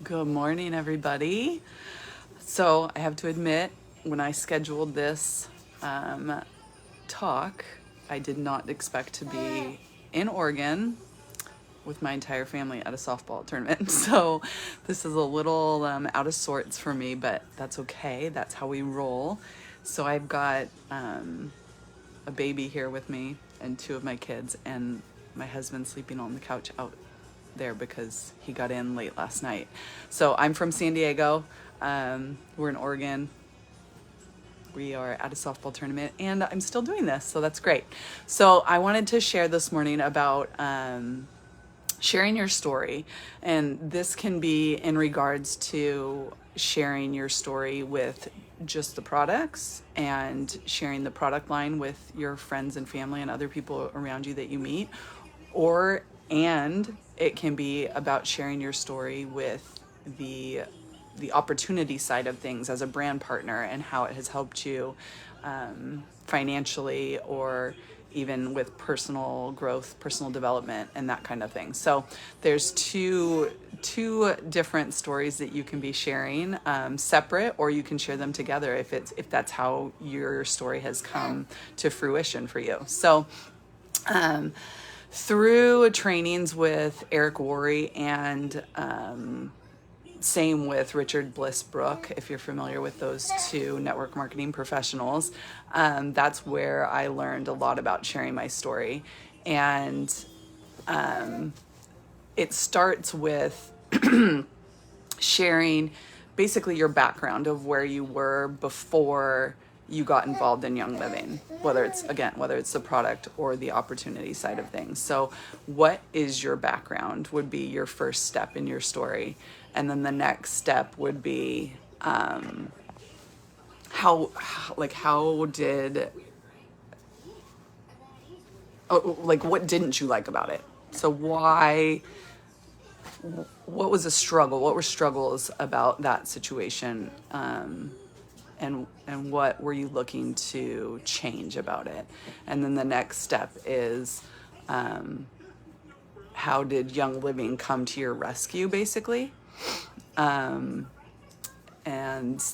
Good morning, everybody. So I have to admit, when I scheduled this talk, I did not expect to be in Oregon with my entire family at a softball tournament. So this is a little out of sorts for me, but that's okay. That's how we roll. So I've got a baby here with me and two of my kids, and my husband sleeping on the couch out there because he got in late last night. So I'm from San Diego. We're in Oregon. We are at a softball tournament, and I'm still doing this, so that's great. So I wanted to share this morning about sharing your story, and this can be in regards to sharing your story with just the products and sharing the product line with your friends and family and other people around you that you meet, and it can be about sharing your story with the opportunity side of things as a brand partner and how it has helped you financially, or even with personal growth, personal development, and that kind of thing. So there's two different stories that you can be sharing separate, or you can share them together if that's how your story has come to fruition for you. So through trainings with Eric Worre and same with Richard Bliss Brooke, if you're familiar with those two network marketing professionals, that's where I learned a lot about sharing my story. And it starts with sharing basically your background of where you were before you got involved in Young Living, whether it's the product or the opportunity side of things. So what is your background would be your first step in your story. And then the next step would be what didn't you like about it? So what was a struggle? What were struggles about that situation? And what were you looking to change about it? And then the next step is how did Young Living come to your rescue, basically? And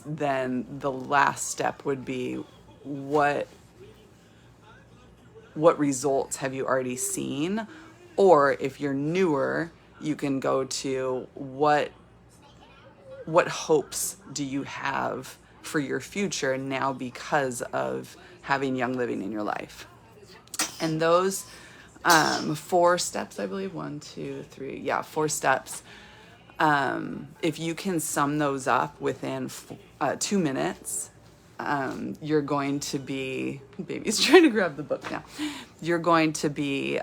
then the last step would be what results have you already seen? Or if you're newer, you can go to what hopes do you have for your future now because of having Young Living in your life. And those 4 steps, I believe, 4 steps. If you can sum those up within 2 minutes, you're going to be, baby's trying to grab the book now, you're going to be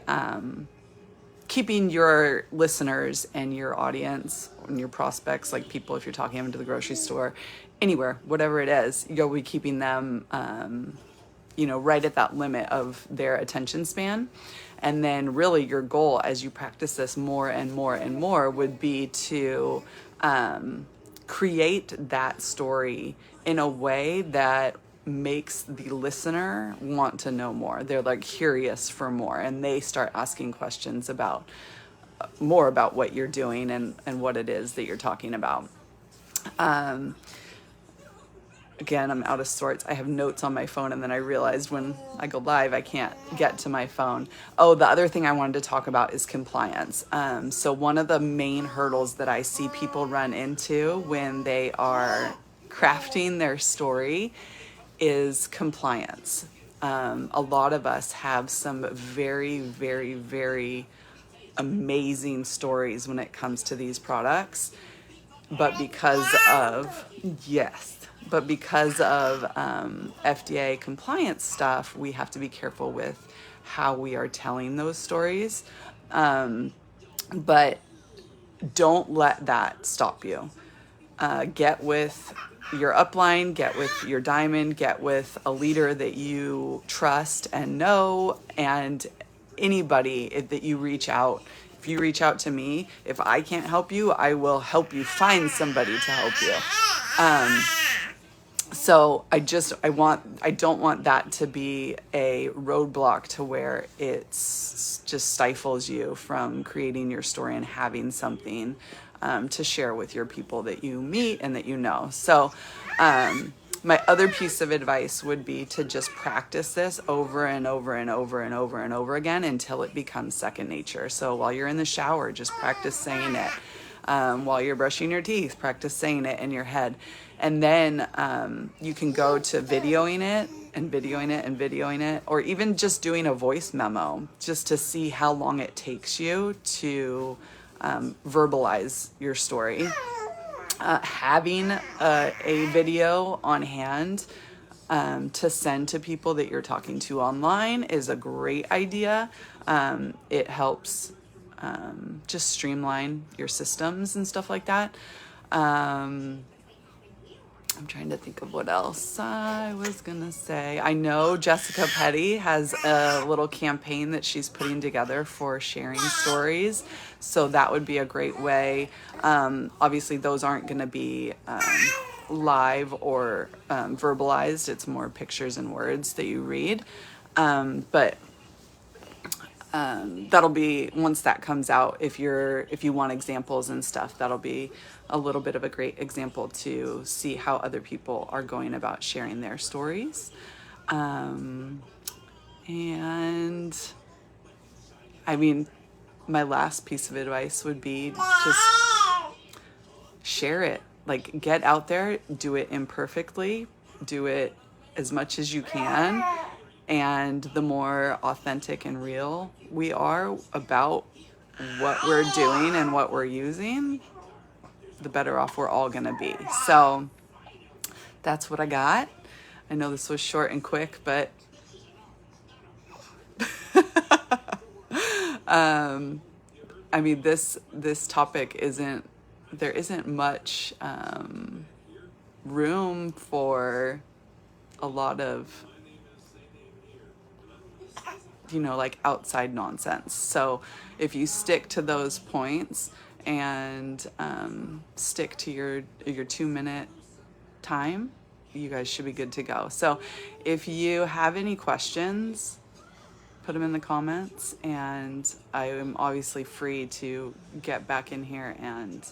keeping your listeners and your audience and your prospects, like people, if you're talking them to the grocery store, anywhere, whatever it is, you'll be keeping them right at that limit of their attention span. And then really your goal as you practice this more and more and more would be to create that story in a way that makes the listener want to know more. They're like curious for more, and they start asking questions about more about what you're doing and what it is that you're talking about. Again, I'm out of sorts. I have notes on my phone, and then I realized when I go live, I can't get to my phone. Oh, the other thing I wanted to talk about is compliance. So one of the main hurdles that I see people run into when they are crafting their story is compliance. A lot of us have some very, very, very amazing stories when it comes to these products, but because of FDA compliance stuff, we have to be careful with how we are telling those stories. But don't let that stop you. Get with your upline, get with your diamond, get with a leader that you trust and know, and anybody that you reach out. If you reach out to me, if I can't help you, I will help you find somebody to help you. So I don't want that to be a roadblock to where it's just stifles you from creating your story and having something to share with your people that you meet and that you know. So my other piece of advice would be to just practice this over and over and over and over and over again until it becomes second nature. So while you're in the shower, just practice saying it. While you're brushing your teeth, practice saying it in your head. And then you can go to videoing it and videoing it and videoing it, or even just doing a voice memo just to see how long it takes you to verbalize your story. Having a video on hand to send to people that you're talking to online is a great idea. It helps just streamline your systems and stuff like that. I'm trying to think of what else I was gonna say. I know Jessica Petty has a little campaign that she's putting together for sharing stories. So that would be a great way. Obviously those aren't gonna be live or verbalized. It's more pictures and words that you read. But that'll be, once that comes out, if you want examples and stuff, that'll be a little bit of a great example to see how other people are going about sharing their stories. And I mean, my last piece of advice would be just share it. Like, get out there, do it imperfectly, do it as much as you can. And the more authentic and real we are about what we're doing and what we're using, the better off we're all gonna be. So that's what I got. I know this was short and quick, but I mean, this topic there isn't much room for a lot of, like outside nonsense. So if you stick to those points and stick to your 2-minute time, you guys should be good to go. So if you have any questions, put them in the comments, and I am obviously free to get back in here and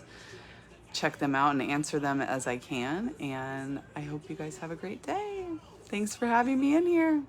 check them out and answer them as I can. And I hope you guys have a great day. Thanks for having me in here.